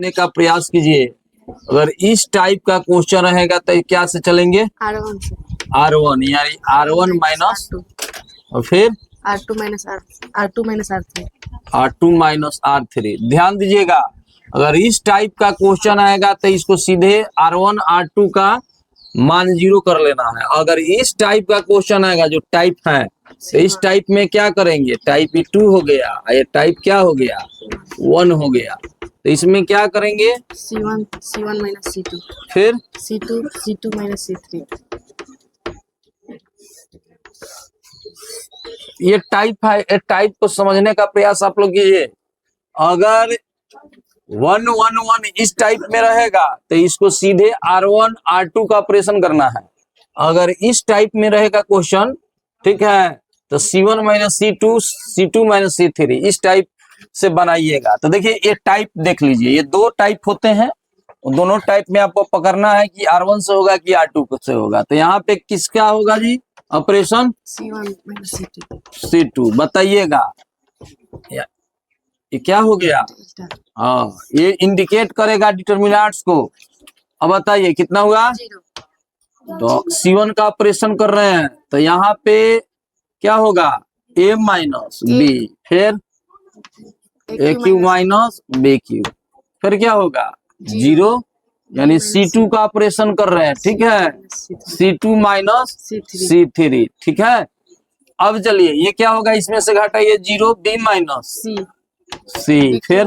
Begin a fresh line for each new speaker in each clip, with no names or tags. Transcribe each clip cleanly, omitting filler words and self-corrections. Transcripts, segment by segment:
का प्रयास कीजिए। अगर इस टाइप का क्वेश्चन रहेगा तो क्या से चलेंगे? R1 यानी R1 माइनस और फिर
R2 minus R3।
R2 minus R3। ध्यान दीजिएगा, अगर इस टाइप का क्वेश्चन आएगा तो इसको सीधे R1 R2 का मान 0 कर लेना है। अगर इस टाइप का क्वेश्चन आएगा जो टाइप है तो इस टाइप में क्या करेंगे? टाइप 2 हो गया, ये टाइप क्या हो गया? 1 हो गया। तो इसमें क्या करेंगे?
C1 माइनस C2,
फिर
C2 माइनस C3।
ये टाइप है, ये टाइप को समझने का प्रयास आप लोग कीजिए। अगर 1 1 1 इस टाइप में रहेगा तो इसको सीधे R1 R2 का ऑपरेशन करना है। अगर इस टाइप में रहेगा क्वेश्चन, ठीक है, तो C1 minus C2, C2 minus C3 इस टाइप से बनाइएगा। तो देखिए ये टाइप देख लीजिए, ये दो टाइप होते हैं। दोनों टाइप में आपको पकड़ना है कि R1 से होगा कि R2 से होगा। तो यहाँ पे किसका होगा जी ऑपरेशन?
C1 minus
C2। बताइएगा ये क्या हो गया? हाँ, ये इंडिकेट करेगा डिटरमिनेंट्स को। अब बताइए कितना हुआ? तो C1 का ऑपरेशन कर रहे हैं तो यहाँ पे क्या होगा? A माइनस B, फिर AQ माइनस BQ, फिर क्या होगा? 0, यानी C2 का ऑपरेशन कर रहे हैं, ठीक है, C2 माइनस C3, ठीक है। अब चलिए ये क्या होगा? इसमें से घटाइए 0, B माइनस C, फिर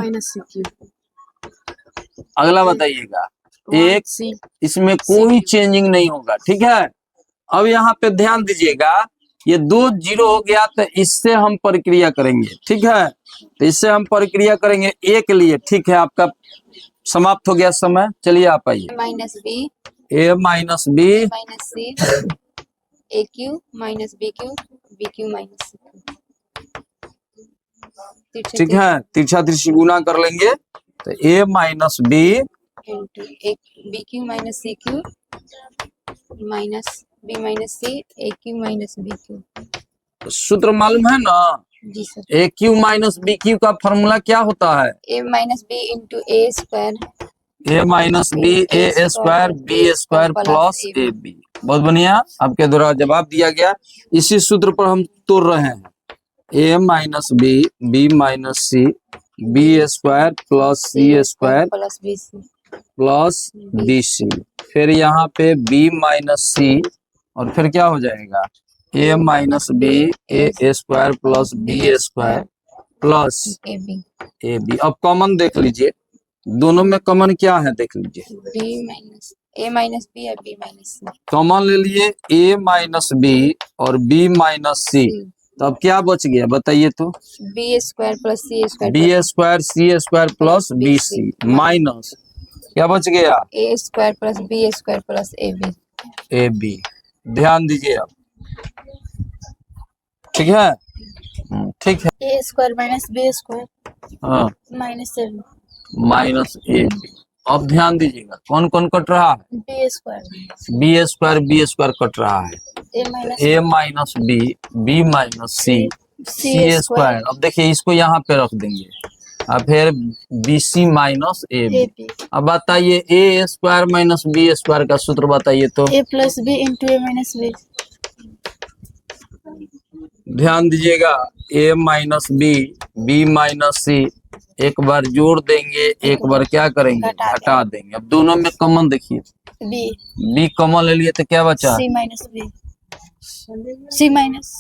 अगला बताइएगा। एक इसमें कोई चेंजिंग नहीं होगा, ठीक है। अब यहाँ पे ध्यान दीजिएगा, ये 2 0 हो गया तो इससे हम प्रक्रिया करेंगे, ठीक है। तो इससे हम प्रक्रिया करेंगे A के लिए, ठीक है। आपका समाप्त हो गया समय, चलिए आप आइए।
A minus
B
minus C, AQ minus BQ, BQ minus C,
ठीक है। तिरछा तिरछी गुना कर लेंगे तो A minus B
into BQ minus CQ minus B minus C, AQ minus BQ।
सूत्र मालूम है ना?
जी सर।
AQ माइनस BQ का फॉर्मूला क्या होता है?
A minus B into A square,
A minus B A square B square plus AB। बहुत बढ़िया, आपके द्वारा जवाब दिया गया। इसी सूत्र पर हम तोड़ रहे हैं। A minus B B minus C B square plus C square
plus BC
plus BC, फिर यहाँ पे B माइनस C और फिर क्या हो जाएगा? A minus B A square plus B square plus AB। अब कॉमन देख लीजिए, दोनों में कॉमन क्या है देख लीजिए।
A माइनस B और B माइनस C।
कॉमन ले लिए A माइनस B और B माइनस C, तो अब क्या बच गया बताइए तो?
B square plus C square,
B square C square plus BC minus क्या बच गया?
A square plus B square plus AB।
ध्यान दीजिए आप, ठीक है, ठीक है।
A square minus B square
हाँ,
माइनस
माइनस AB। अब ध्यान दीजिएगा कौन कौन कट रहा है?
B square
B square cut रहा है। A minus B B minus C square. अब देखिए इसको यहाँ पे रख देंगे और फिर BC माइनस AB। अब बताइए A square minus B square का सूत्र बताइए तो?
A plus B into A minus B।
ध्यान दीजिएगा, A minus B B minus C, एक बार जोड़ देंगे, एक बार क्या करेंगे? घटा देंगे। अब दोनों में कॉमन देखिए, B कॉमन ले लिए तो क्या बचा?
C minus B, C minus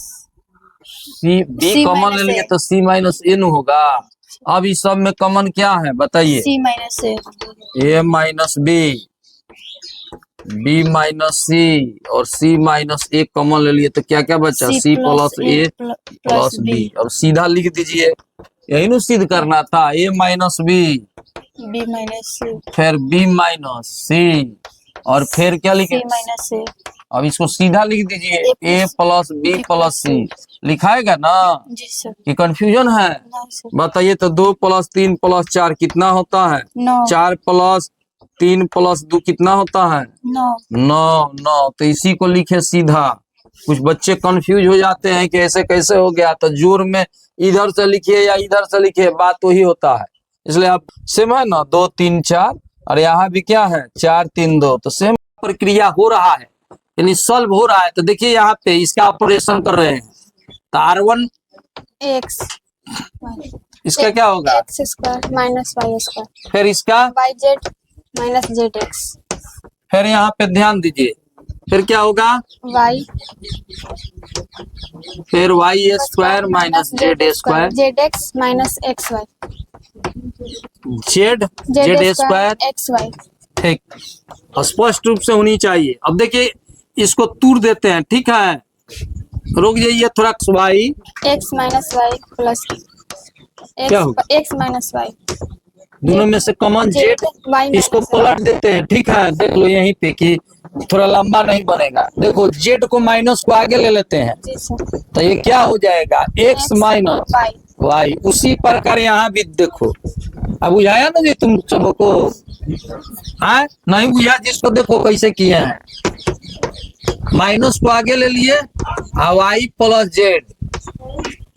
C B common ले लिए तो C माइनस A न होगा। अब इस सब में कॉमन क्या है बताइए?
C minus
A minus B B minus C और C माइनस A कॉमन ले लिए तो क्या क्या बचा? C plus A plus B। अब सीधा लिख दीजिए, यही ना सिद्ध करना था। A minus B
B minus C,
फिर B माइनस C और फिर क्या लिखे?
C minus A।
अब इसको सीधा लिख दीजिए, A plus B plus C लिखाएगा ना?
जी सर।
कि कंफ्यूजन है? बताइए तो 2 प्लस 3 प्लस 4 कितना होता है?
9।
4 प्लस 3 प्लस 2 कितना होता है? 9। तो इसी को लिखे सीधा। कुछ बच्चे कंफ्यूज हो जाते हैं कि ऐसे कैसे हो गया, तो जोर में इधर से लिखिए या इधर से लिखिए, बात वही होता है। इसलिए आप सेम है ना, 2 3 4, और यहाँ भी क्या है 4 3 2, तो सेम प्रक्रिया हो रहा है, यानी सॉल्व हो रहा है। तो देखिए यहाँ पे इसका ऑपरेशन कर रहे हैं, तो R1
एक्स
इसका क्या होगा,
x square minus y square
फिर इसका,
y z minus z x
फिर यहाँ पे ध्यान दीजिए, फिर क्या होगा,
वाई
फिर y square minus z square,
z x minus x y
z z square,
x y.
ठीक, स्पष्ट रूप से होनी चाहिए। अब देखिए इसको तूर देते हैं, ठीक है, रुक जाइए थोड़ा, y
x minus y plus
क्या होगा?
एक्स माइनस वाई
दोनों में से कॉमन जेड,
वाई
इसको पलट देते हैं, ठीक है, देख लो यहीं पे कि थोड़ा लंबा नहीं बनेगा। देखो जेड को माइनस को आगे ले लेते हैं,
जी सर
तो ये क्या हो जाएगा, एक्स माइनस
वाई
वाई। उसी प्रकार यहाँ भी देखो, अब बुझाया ना जी तुम सबको, हाँ नहीं बुझा जिसको, देखो कैसे किए हैं, माइनस को आगे ले लिए और वाई प्लस जेड,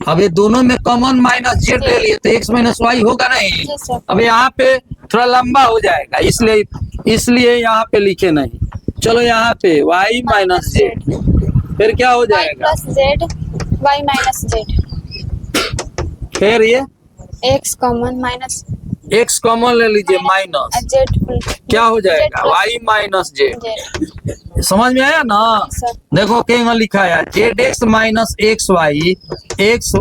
अब ये दोनों में कॉमन माइनस जेड ले लिए, तो एक्स माइनस वाई होगा नहीं।
जी सर
अब यहाँ पे थोड़ा लंबा हो जाएगा, इसलिए यहाँ पे लिखे नहीं। चलो यहाँ पे वाई माइनस जेड, फिर क्या हो
वाई
जाएगा,
plus z y minus z
फिर ये
x common minus
x common ले लीजिए माइनस,
जेड
क्या हो जाएगा, वाई माइनस जेड।
जेड
समझ में आया ना,
सर
देखो क्या लिखा है, z x minus x y, x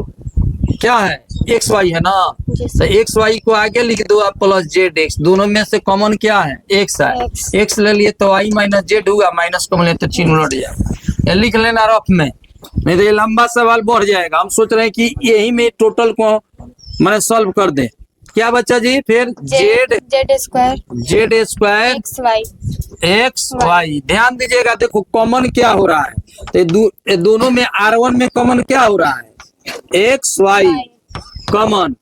क्या है एक्स वाई है ना,
जी
तो
सर
एक्स वाई को आगे लिख दो आप प्लस जेड एक्स, दोनों में से कॉमन क्या है एक्स है,
X।
एक्स ले लिए तो वाई माइनस जेड हुआ, माइनस कॉमन ले तो चिन्ह उलट जाएगा। ये लिख लेना रफ में, नहीं तो ये लंबा सवाल बढ़ जाएगा। हम सोच रहे हैं कि यही में टोटल को मैंने सॉल्व कर दे। क्या बच्चा जी, फिर z
z square
z square
x y
x y, ध्यान दीजिएगा, देखो कॉमन क्या हो रहा है, तो ये दोनों में R1 में कॉमन क्या हो रहा है, एक्स वाई कॉमन,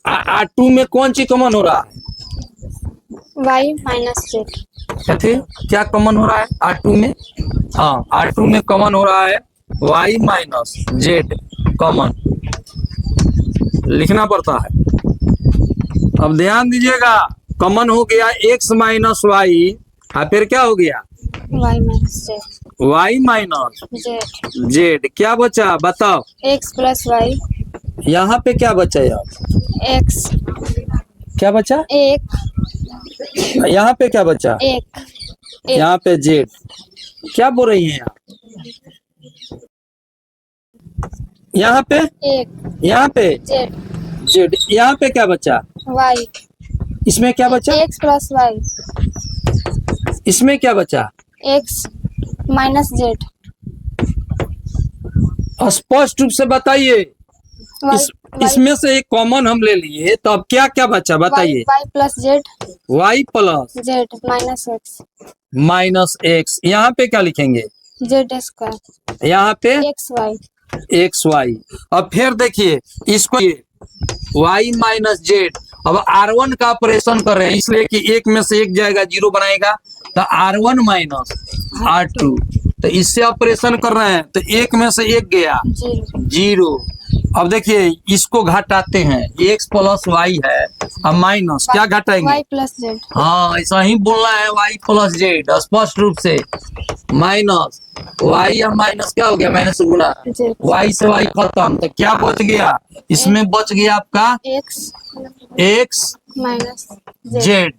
R2 में कौन सी कॉमन हो रहा है,
वाई माइनस जेड
क्या कॉमन हो रहा है R2 में, हाँ R2 में कॉमन हो रहा है वाई माइनस जेड कॉमन, लिखना पड़ता है। अब ध्यान दीजिएगा, कॉमन हो गया एक्स माइनस वाई, फिर क्या हो गया,
y minus z
y minus
z
z, क्या बचा बताओ,
एक्स प्लस वाई
यहाँ पे क्या बचा यार,
एक्स
क्या बचा,
एक
यहाँ पे क्या बचा,
एक
यहाँ पे जेड, क्या बोल रही हैं आप, यहाँ पे
एक
यहाँ पे
जेड
जेड, यहाँ पे क्या बचा,
वाई
इसमें क्या बचा,
एक्स प्लस वाई
इसमें क्या बचा,
एक्स माइनस जेड
स्पष्ट रूप से बताइए। इसमें से एक कॉमन हम ले लिए, तो अब क्या क्या बचा बताइए,
y plus z
y plus
z minus x
minus x, यहाँ पे क्या लिखेंगे,
जेड स्क्वायर
यहाँ पे
एक्स वाई
एक्स वाई। अब फिर देखिए इसको वाई माइनस जेड, अब R1 का ऑपरेशन कर रहे हैं, इसलिए कि एक में से एक जाएगा जीरो बनाएगा, तो R1 माइनस R2, तो इससे ऑपरेशन कर रहे हैं, तो एक में से एक गया
जीरो
जीरो। अब देखिए इसको घटाते हैं, एक्स प्लस वाई है, अब माइनस क्या घटाएंगे,
वाई प्लस जेड
हाँ ऐसा ही बोलना है, वाई प्लस जेड स्पष्ट रूप से, माइनस वाई या माइनस क्या हो गया, माइनस गुना
जेड
वाई से वाई खत्म, तो क्या बच गया, इसमें बच गया आपका
एक्स
एक्स
माइनस
जेड।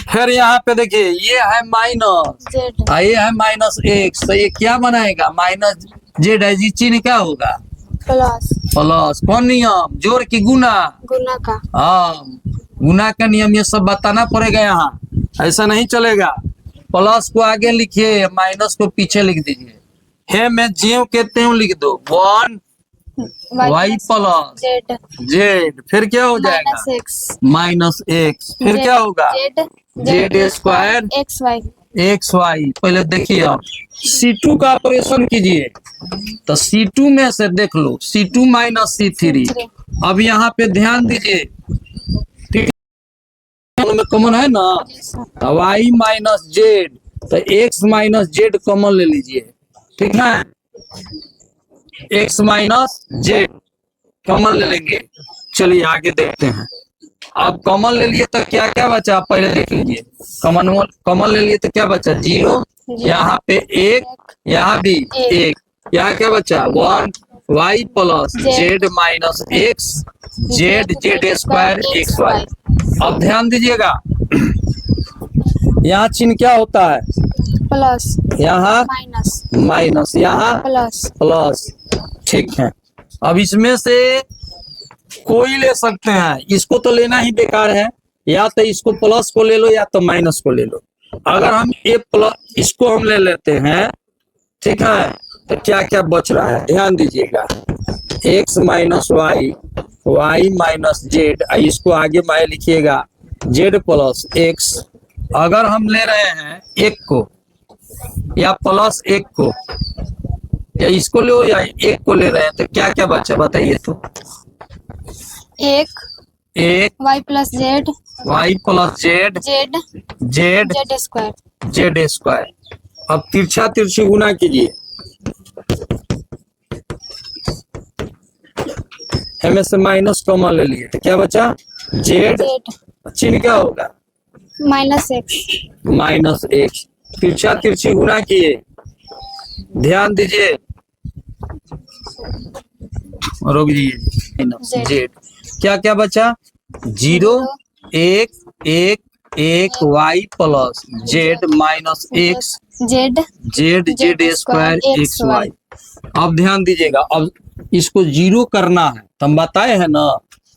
फिर यहाँ पे देखिए ये है माइनस,
जेड
ये है माइनस एक्स, तो ये क्या बनाएगा, माइनस जेड है जी, चिन्ह क्या होगा,
प्लस
प्लस, कौन नियम, जोड़ की गुना,
गुना का
हाँ गुना का नियम, ये सब बताना पड़ेगा यहाँ, ऐसा नहीं चलेगा। प्लस को आगे लिखिए, माइनस को पीछे लिख दीजिए, है मैं ज्यों कहते हूँ लिख दो, 1 वाई प्लस
जेड
जेड, फिर क्या हो जाएगा,
माइनस एक्स
माइनस एक्स, फिर क्या होगा,
z
z square
x y
x y. पहले देखिए आप C2 का ऑपरेशन कीजिए, तो C2 में से देख लो C2 माइनस C3, अब यहाँ पे ध्यान दीजिए, ठीक है, में कॉमन है ना, तो वाई माइनस जेड, तो एक्स माइनस जेड कॉमन ले लीजिए, ठीक है, एक्स माइनस जेड कॉमन ले लेंगे, चलिए आगे देखते हैं। अब कॉमन ले लिए तो क्या क्या बचा, आप पहले देख लीजिए। कॉमन ले लिए तो क्या बचा, 0, यहाँ पे 1, यहाँ भी 1, यहाँ क्या बचा 1 y plus z minus x z z square x y. अब ध्यान दीजिएगा, यहाँ चिन्ह क्या होता है,
प्लस
यहाँ
माइनस
माइनस, यहाँ
प्लस।
प्लस। ठीक है, अब इसमें से कोई ले सकते हैं, इसको तो लेना ही बेकार है, या तो इसको प्लस को ले लो या तो माइनस को ले लो। अगर हम ए प्लस इसको हम ले लेते हैं, ठीक है, तो क्या क्या बच रहा है ध्यान दीजिएगा, x minus y, y minus z, इसको आगे माए लिखिएगा z प्लस एक्स। अगर हम ले रहे हैं 1 को या प्लस 1 को, या इसको लो या 1 को ले रहे हैं, तो क्या क्या बचा बताइए तो।
एक
एक
y plus z
y plus z
z
z
z square.
Z square. अब तिरछा तिरछी गुना कीजिए, हमें से माइनस कॉमन ले लिए तो क्या बचा जेड,
जेड
चिन्ह क्या होगा
माइनस एक्स।
Minus x. तिरछा तिरछी गुना किए, ध्यान दीजिए, रोक दीजिए, माइनस जेड, क्या क्या बचा 0 1 1 1 y plus z minus x
z
z z square x y. अब ध्यान दीजिएगा, अब इसको 0 करना है, तो हम बताए हैं ना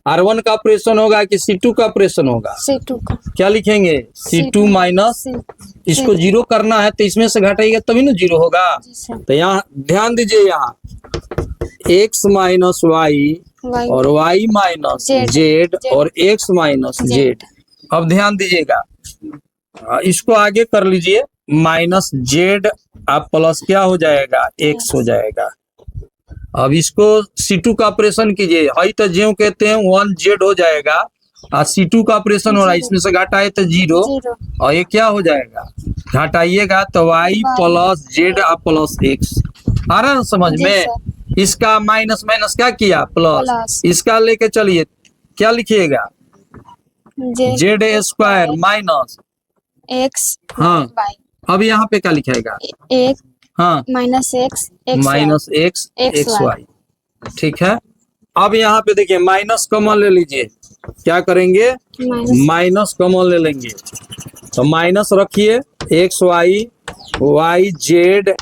R1 का ऑपरेशन होगा कि C2 का ऑपरेशन होगा,
C2 का।
क्या लिखेंगे C2 माइनस, इसको 0 करना है तो इसमें से घटाइएगा तभी ना 0 होगा। तो यहाँ ध्यान दीजिए, यहाँ x माइनस वाई और y माइनस जेड और x माइनस जेड। अब ध्यान दीजिएगा, इसको आगे कर लीजिए, माइनस जेड अब प्लस क्या हो जाएगा x हो जाएगा। अब इसको C2 का ऑपरेशन कीजिए, हई तो ज्यों कहते हैं 1 जेड हो जाएगा, और C2 का ऑपरेशन हो रहा है, इसमें से घटाए तो 0 और ये क्या हो जाएगा, घटाइएगा तो y plus z plus x. आ रहा है समझ में। इसका माइनस माइनस क्या किया प्लस, इसका लेके चलिए, क्या लिखिएगा जेड स्क्वायर माइनस
एक्स।
हाँ, अब यहाँ पे क्या लिखेगा
एक
हाँ
minus x
minus x x y. ठीक है, अब यहाँ पे देखिए माइनस कॉमन ले लीजिए, क्या करेंगे माइनस कॉमन ले लेंगे, तो माइनस रखिए एक्स वाई वाई जेड,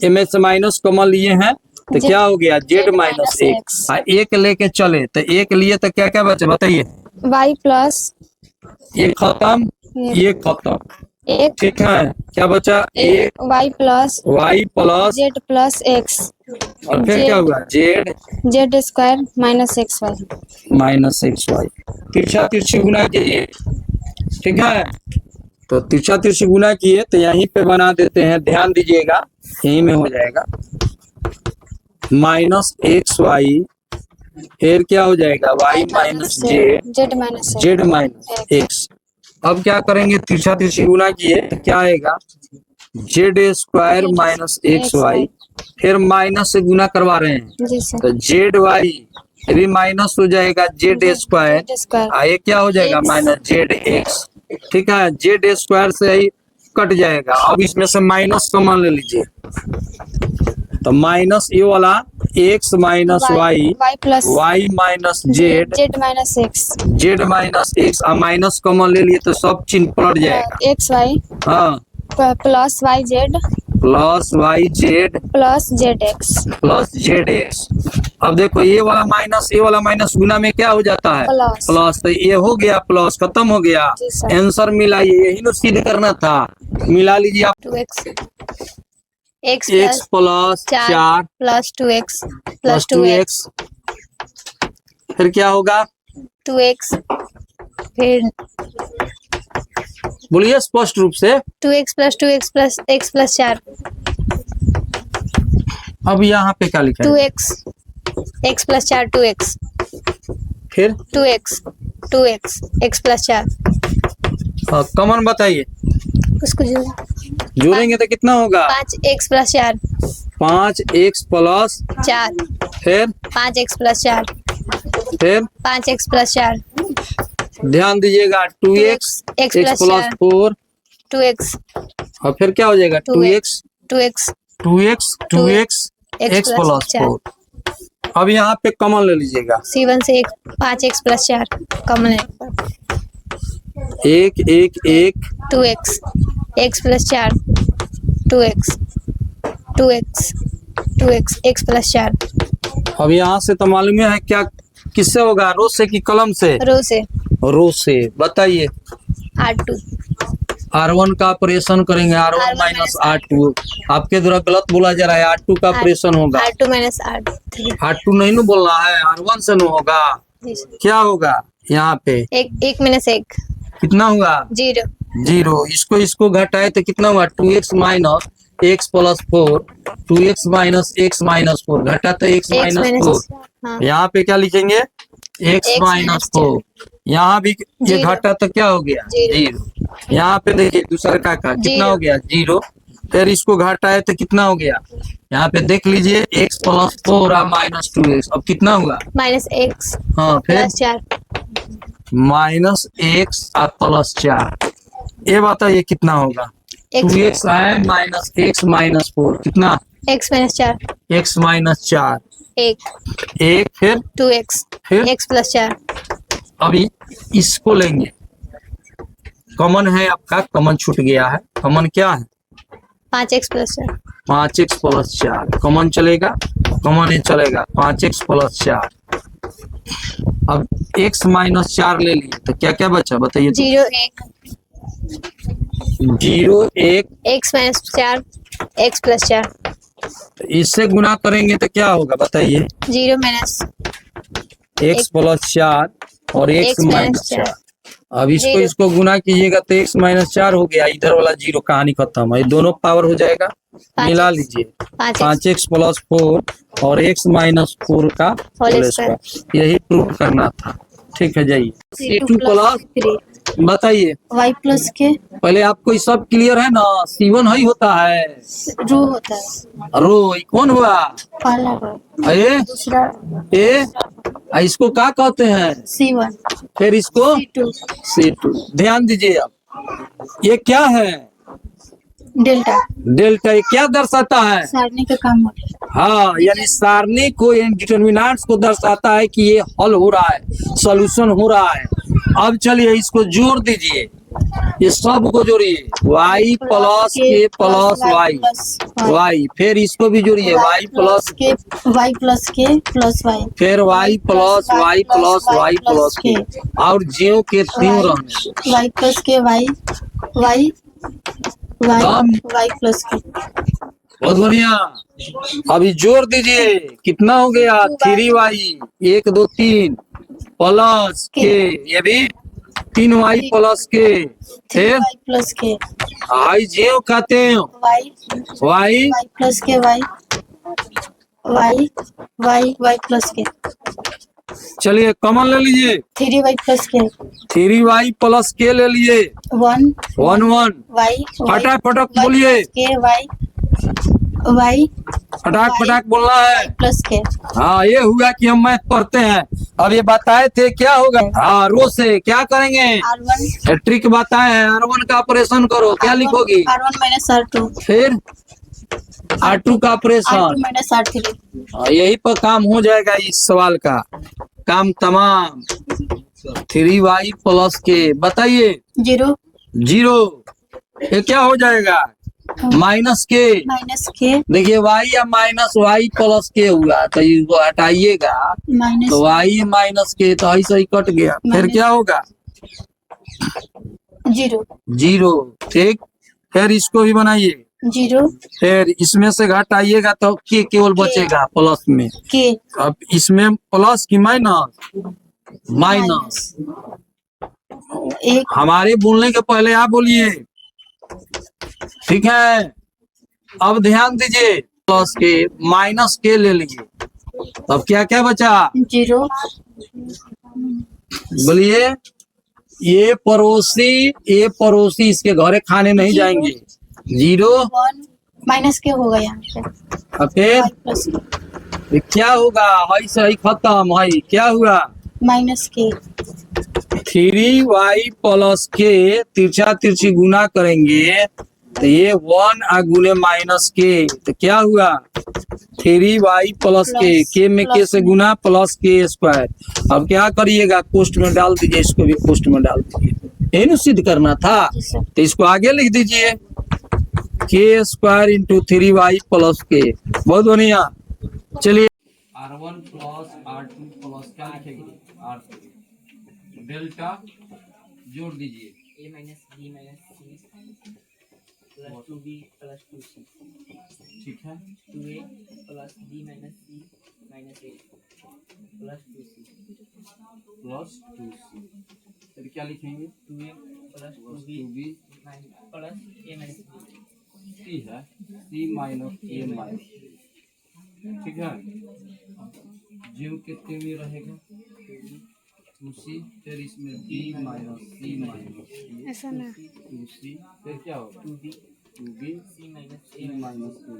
इनमें से माइनस कॉमन लिए हैं तो क्या हो गया जेड माइनस एक्स। एक लेके चले तो एक लिए तो क्या क्या बचे बताइए,
वाई प्लस
ये खत्म ये खत्म,
एक,
ठीक है, क्या बचा एक
y plus z plus x,
और फिर क्या हुआ z
z square minus x y
minus x y. तिरछा तिरछी गुना कीजिए, ठीक है, तो तिरछा तिरछी गुना किए तो यहीं पे बना देते हैं, ध्यान दीजिएगा यहीं में हो जाएगा माइनस एक्स वाई, फिर क्या हो जाएगा y minus z minus x. अब क्या करेंगे तिरछा तिरछी गुना किए तो क्या आएगा z square minus x y, फिर माइनस से गुना करवा रहे हैं तो जेड वाई भी माइनस हो जाएगा जेड स्क्वायर, ये क्या हो जाएगा माइनस जेड एक्स। ठीक है, जेड स्क्वायर से ही कट जाएगा। अब इसमें से माइनस कॉमन ले लीजिए, तो माइनस ये वाला x minus y y minus z
z minus x,
z minus x, minus common ले लिए तो सब चिन्ह पलट जाएगा,
एक्स वाई
हाँ
plus y z
plus y z
plus z x
plus z x. अब देखो ये वाला माइनस गुना में क्या हो जाता है प्लस, तो ये हो गया प्लस, खत्म हो गया, आंसर मिलाइए, यही ना सिद्ध करना था, मिला लीजिए आप
2x
x plus 4
plus 2x
plus 2x, फिर क्या होगा
2x, फिर
बोलिए स्पष्ट रूप से
2x plus 2x plus x plus 4।
अब यहाँ पे क्या लिखा है
2x x प्लस 4 2x,
फिर
2x x प्लस 4।
कॉमन बताइए,
उसको
जोड़ेंगे तो कितना होगा
5x प्लस 4
5x प्लस
4,
फिर
5x प्लस 4
फिर
5x प्लस 4
ध्यान दीजिएगा 2x
x
x plus
4
4
2x
और फिर क्या हो जाएगा 2x
2x
2x 2x x plus 4। अब यहाँ पे कॉमन ले लीजिएगा
C1 से 5x प्लस 4 कॉमन है
1 1 1
2x x plus 4 2x 2x 2x x plus 4
अब यहाँ से तो मालूम है क्या किससे होगा, रो से कि कलम से? रो से। बताइए
R2
R1 का ऑपरेशन करेंगे, R1 माइनस R2। आपके द्वारा गलत बोला जा रहा है, R2 का ऑपरेशन होगा।
R2 माइनस R3
R2 नहीं ना बोलना है, R1 से न होगा। क्या होगा यहाँ पे?
एक माइनस 1
कितना हुआ?
0
0। इसको घटाए तो कितना हुआ? 2x minus x plus 4 2x minus x minus 4 घटा तो x माइनस 4।
हाँ
यहाँ पे क्या लिखेंगे? x minus 4। यहाँ भी ये घटा तो क्या हो गया? 0। यहाँ पे देखिए दूसरा का कितना हो गया? 0। फिर इसको घटाए तो कितना हो गया? यहाँ पे देख लीजिए x प्लस 4 और माइनस 2x। अब कितना हुआ?
माइनस x
हाँ फिर
प्लस 4
माइनस x और प्लस 4। ये बताइए कितना होगा? 2x है माइनस x माइनस 4 कितना?
x माइनस 4
x माइनस 4 1 फिर
2x
फिर
x प्लस 4
अभी इसको लेंगे, कॉमन है आपका, कॉमन छूट गया है। कॉमन क्या है?
5x plus 4
5x plus 4 common चलेगा, कॉमन ही चलेगा 5x प्लस 4। अब x माइनस 4 ले लिए तो क्या क्या बचा बताइए?
0 1
0 1
x माइनस 4 x प्लस 4
तो इससे गुना करेंगे तो क्या होगा बताइए?
0 माइनस
x प्लस 4 और x माइनस 4। अब इसको गुना कीजिएगा तो x माइनस 4 हो गया, इधर वाला 0 कहानी खत्म है, दोनों पावर हो जाएगा। मिला लीजिए 5x प्लस 4 और x माइनस 4 का होल स्क्वायर। यही प्रूव करना था। ठीक है जाइए C2 प्लस बताइए
y प्लस के
पहले आपको ये सब क्लियर है ना? C1 ही होता है,
रो होता है।
रो कौन हुआ?
पहला रो
ए
दूसरा
ए इसको क्या कहते हैं?
C1
फिर इसको
C2
C2। ध्यान दीजिए अब ये क्या है?
Delta
delta. ये क्या दर्शाता है?
सारणी का काम हो रहा है।
हाँ यानी सारणी को डिटर्मिनेंट्स को दर्शाता है कि ये हल हो रहा है, सॉल्यूशन हो रहा है। अब चलिए इसको जोड़ दीजिए, ये सब को जोड़िए y प्लस के प्लस y फिर इसको भी जोड़िए y प्लस
के प्लस y
फिर y प्लस y प्लस के और ज्यों के त्यों रहने
y प्लस के y प्लस के।
बहुत बढ़िया। अभी जोड़ दीजिए कितना हो गया? 3y 1 2 3 प्लस के, ये भी 3y प्लस के, फिर
प्लस के
आई ज्यों कहते हैं y
प्लस के y प्लस के।
चलिए कॉमन ले लीजिए
3y प्लस के
3y प्लस के ले लिए
1
1
y
फटाक बोलिए,
के y
फटाक बोलना है।
प्लस के।
हाँ ये हुआ कि हम मैथ पढ़ते हैं। अब ये बताए थे क्या होगा? हाँ रो से क्या करेंगे?
R1
ट्रिक बताए हैं, R1 का ऑपरेशन करो, क्या लिखोगी?
R1 माइनस R2
फिर R2 का ऑपरेशन
R2 माइनस R3।
यही पर काम हो जाएगा, इस सवाल का काम तमाम। 3y प्लस के बताइए
0
ये क्या हो जाएगा? माइनस के देखिए y या माइनस y प्लस के हुआ तो इसको हटाइएगा तो y माइनस के तो ऐसा ही कट गया। फिर क्या होगा? 0 ठीक। फिर इसको भी बनाइए
0
फिर इसमें से घटाइएगा तो के केवल बचेगा प्लस में
के।
अब इसमें प्लस की माइनस हमारे बोलने के पहले आप बोलिए, ठीक है। अब ध्यान दीजिए प्लस के माइनस के ले लीजिए, अब क्या क्या बचा?
0
बोलिए। ये पड़ोसी इसके घरे खाने नहीं जाएंगे। 0
माइनस के होगा यहाँ पे।
फिर क्या होगा? हई से हई खत्म, हई क्या हुआ?
माइनस के
3y प्लस के तिरछा तिरछी गुना करेंगे तो ये 1 गुने माइनस के, तो क्या हुआ 3y प्लस के में के से गुना प्लस के स्क्वायर। अब क्या करिएगा, कोष्ट में डाल दीजिए, इसको भी कोष्ट में डाल दीजिए, यही ना सिद्ध करना था।
जी सर।
तो इसको आगे लिख दीजिए के स्क्वायर इंटू 3y प्लस के। बहुत बढ़िया। चलिए R1 प्लस R2 प्लस क्या लिखेंगे R3, डेल्टा जोड़ दीजिए
a minus b minus c plus 2b plus 2c
ठीक है,
2a plus b minus c minus a plus 2c
plus 2c, फिर क्या लिखेंगे
2a plus 2b
2b
plus a minus b
c है c minus a minus, ठीक है। जीव कितने में रहेगा 2c, फिर इसमें b माइनस c माइनस
ऐसा ना
2c, फिर क्या होगा
2b
2b
c minus
c minus a,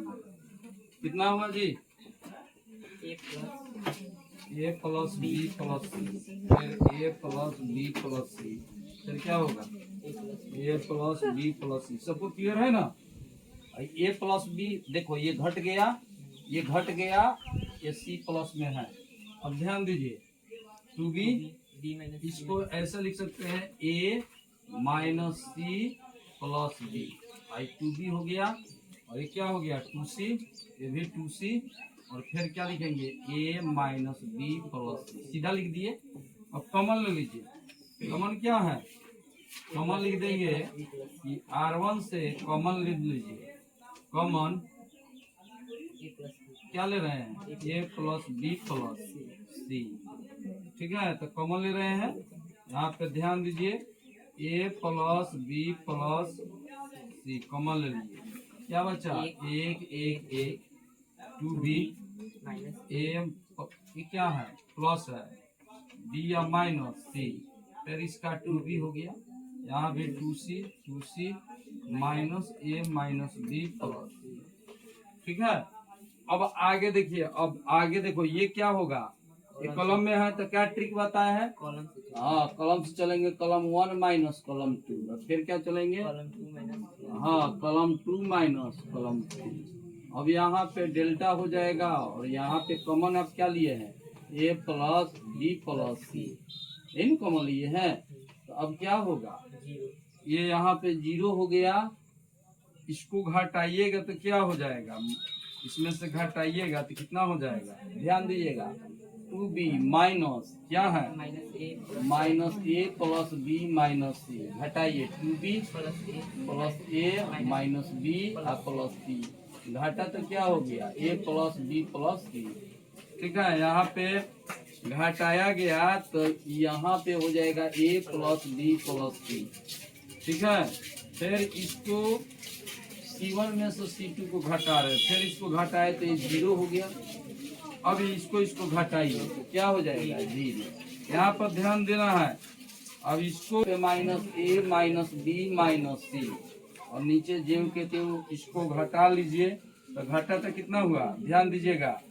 कितना हुआ जी
a plus
a plus b plus c, फिर a plus b plus c, फिर क्या होगा a plus b plus c। सबको क्लियर है ना। a प्लस b देखो ये घट गया, ये घट गया, ये c प्लस में है। अब ध्यान दीजिए 2b,
b minus c
इसको ऐसा लिख सकते हैं a minus c plus b, आई 2b हो गया, और ये क्या हो गया 2c, ये भी 2c, और फिर क्या लिखेंगे a माइनस बी प्लस सी, सीधा लिख दिए। अब कॉमन ले लीजिए, कॉमन क्या है, कॉमन लिख देंगे कि R1 से कॉमन ले लीजिए, कॉमन
a plus b
क्या ले रहे हैं a प्लस बी प्लस सी, ठीक है। तो कॉमन ले रहे हैं, यहाँ पे ध्यान दीजिए a plus b plus c common ले लीजिए, क्या बचा एक एक एक 2b
minus
a, ये क्या है प्लस है, b या माइनस c, फिर इसका 2b हो गया, यहाँ भी 2c minus a minus b plus c, ठीक है। अब आगे देखिए, अब आगे देखो ये क्या होगा, ये कॉलम में है तो क्या ट्रिक बताया है,
column से
हाँ कॉलम से चलेंगे, कॉलम 1 माइनस कॉलम 2, फिर क्या चलेंगे
column 2 minus
हाँ कॉलम 2 माइनस कॉलम 2। अब यहाँ पे डेल्टा हो जाएगा, और यहाँ पे कॉमन आप क्या लिए हैं a plus b plus c, इन कॉमन लिए हैं। तो अब क्या होगा,
0
ये यहाँ पे 0 हो गया, इसको घटाइएगा तो क्या हो जाएगा, इसमें से घटाइएगा तो कितना हो जाएगा, ध्यान दीजिएगा 2b माइनस क्या है
minus a
minus a plus b minus c, घटाइए 2b
plus a
plus a minus b और प्लस c, घटा तो क्या हो गया a plus b plus c, ठीक है। यहाँ पे घटाया गया तो यहाँ पे हो जाएगा a plus b plus c, ठीक है। फिर इसको C1 में से C2 को घटा रहे, फिर इसको घटाए तो ये 0 हो गया। अब इसको घटाइए तो क्या हो जाएगा 0। यहाँ पर ध्यान देना है, अब इसको minus a minus b minus c, और नीचे जेव के तेव इसको घटा लीजिए, तो घटा तो कितना हुआ ध्यान दीजिएगा,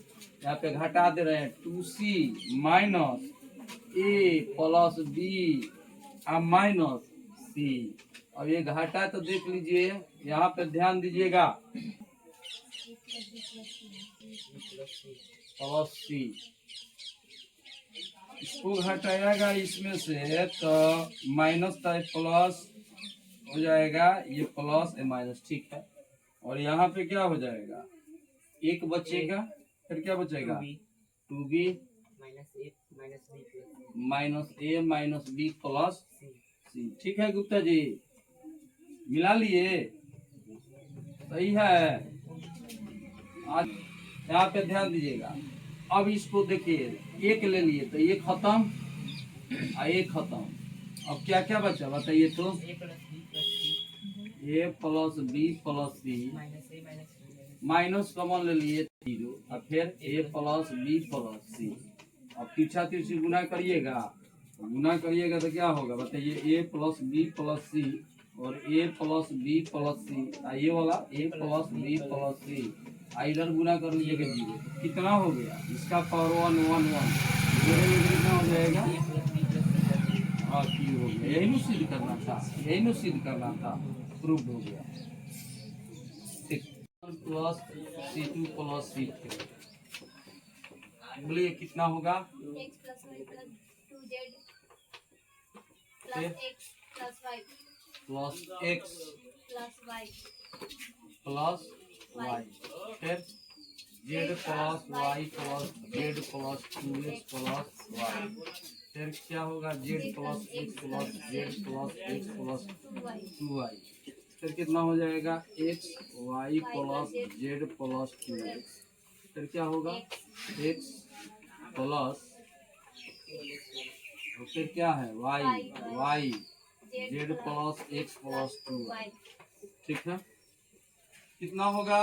यहाँ पे घटा दे रहे हैं 2c minus a plus b minus c। अब ये घाटा तो देख लीजिए, यहाँ पे ध्यान दीजिएगा प्लस सी, इसको घटाएगा इसमें से तो माइनस था प्लस हो जाएगा, ये प्लस ए माइनस, ठीक है। और यहाँ पे क्या हो जाएगा एक बचेगा, फिर क्या बचेगा 2b
minus a minus b plus
minus a minus b plus
c
c, ठीक है गुप्ता जी, मिला लिए, सही है। आज यहाँ पे ध्यान दीजिएगा, अब इसको देखिए एक ले लिए तो ये खत्म और ये खत्म, अब क्या क्या बचा बताइए तो
a plus b plus c
a plus b plus c,
minus a minus b minus
minus common ले लिए 0, और फिर a plus b plus c. अब पीछा तीसरी गुना करिएगा, गुना करिएगा तो क्या होगा बताइए a प्लस बी प्लस सी और a प्लस बी प्लस सी, ये वाला a प्लस बी प्लस सी, इधर गुना कर लीजिएगा 0, कितना हो गया इसका पावर 1 1 1, जोड़ेंगे तो कितना हो जाएगा
a plus b plus c का z।
हाँ क्यू हो गया, यही नु सिद्ध करना था, यही नु सिद्ध करना था, प्रूव हो गया। ठीक, प्लस C2 प्लस C3 बोलिए कितना होगा?
x plus y plus 2z
फिर
plus x plus y
plus x
plus y
plus y, फिर z plus y plus z plus 2x plus y, फिर क्या होगा? z plus x plus z plus x plus 2y, फिर कितना हो जाएगा? x y plus z plus 2x, फिर क्या होगा? x प्लस और फिर क्या है? y z plus x plus 2y। ठीक है, कितना होगा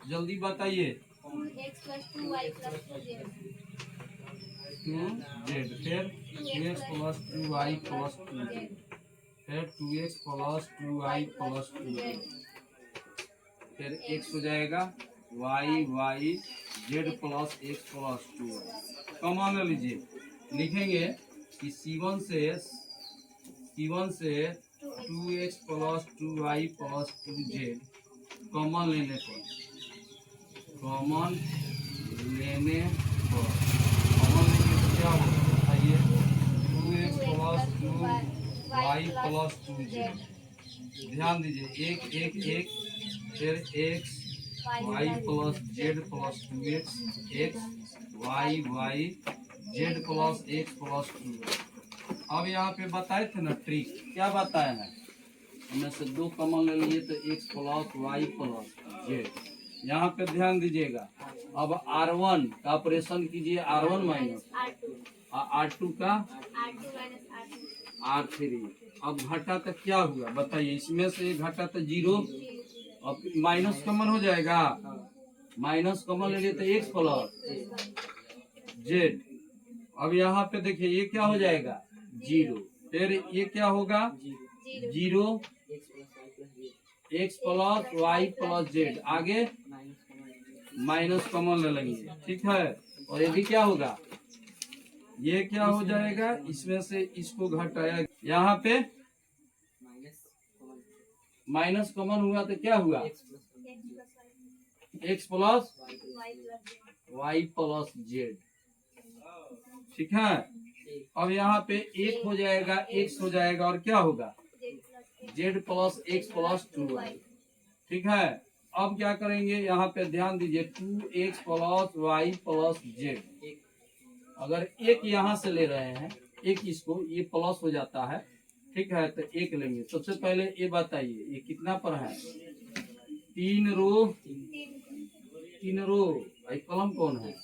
जल्दी बताइए?
2x plus 2y plus 2z
2z, फिर 2x plus 2y plus 2z, फिर 2x plus 2y plus 2z, फिर x हो जाएगा y z plus x plus 2y। Common ले लीजिए, लिखेंगे कि C1 से 2x plus 2y plus 2z common लेने पर, कॉमन लेने पर तो क्या होगा बताइए? 2x plus 2y plus 2z, ध्यान दीजिए, एक फिर x y plus z plus 2x, x y z plus x plus 2x। अब यहाँ पे बताए थे ना ट्रिक, क्या बताए हैं? हमें से दो कॉमन ले लिए तो x plus y plus z। यहाँ पे ध्यान दीजिएगा, अब R1 का ऑपरेशन कीजिए, R1 माइनस R2 का R3। अब घटा तो क्या हुआ बताइए? इसमें से घटा तो 0, अब माइनस कॉमन हो जाएगा, माइनस कॉमन ले लिए तो x प्लस z। अब यहाँ पे देखिए ये क्या हो जाएगा? 0, फिर ये क्या होगा? 0 x plus y plus z, आगे माइनस कॉमन ले लेंगे। ठीक है, और ये भी क्या होगा? ये क्या हो जाएगा? इसमें से इसको घटाया, यहाँ पे माइनस कॉमन हुआ तो क्या हुआ? x plus y plus z। ठीक है, अब यहाँ पे एक हो जाएगा, x हो जाएगा, और क्या होगा? z plus x plus 2y। ठीक है, अब क्या करेंगे? यहाँ पे ध्यान दीजिए, 2x plus y plus z, अगर एक यहाँ से ले रहे हैं, एक इसको, ये प्लस हो जाता है। ठीक है, तो एक लेंगे। सबसे पहले ये बताइए, ये कितना पर है? 3 रो, कलम कौन है?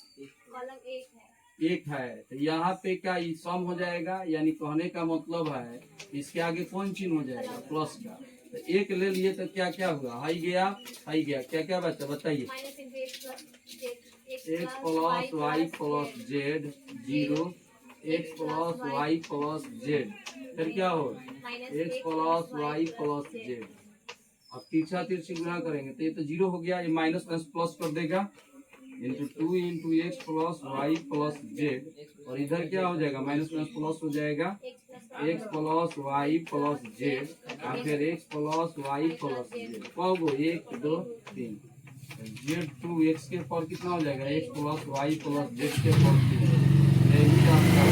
एक है, तो यहाँ पे क्या ये सम हो जाएगा? यानी कहने का मतलब है इसके आगे कौन चिन्ह हो जाएगा? प्लस का। तो एक ले लिए तो क्या क्या हुआ? हाई गया, क्या क्या बचा बताइए? x plus y plus z 0, x plus y plus z, फिर क्या हो? x plus y plus z। अब तीसरा तिरछी गुणा करेंगे तो ये तो 0 हो गया, ये माइनस प्लस प्लस कर देगा, into 2 into x plus y plus z, और इधर क्या हो जाएगा? माइनस प्लस प्लस हो जाएगा, x plus y plus z, और फिर x plus y plus z. कब? 1 2 3। जेड 2 एक्स के पर कितना हो जाएगा? X plus y plus z के पर 3। यही आपका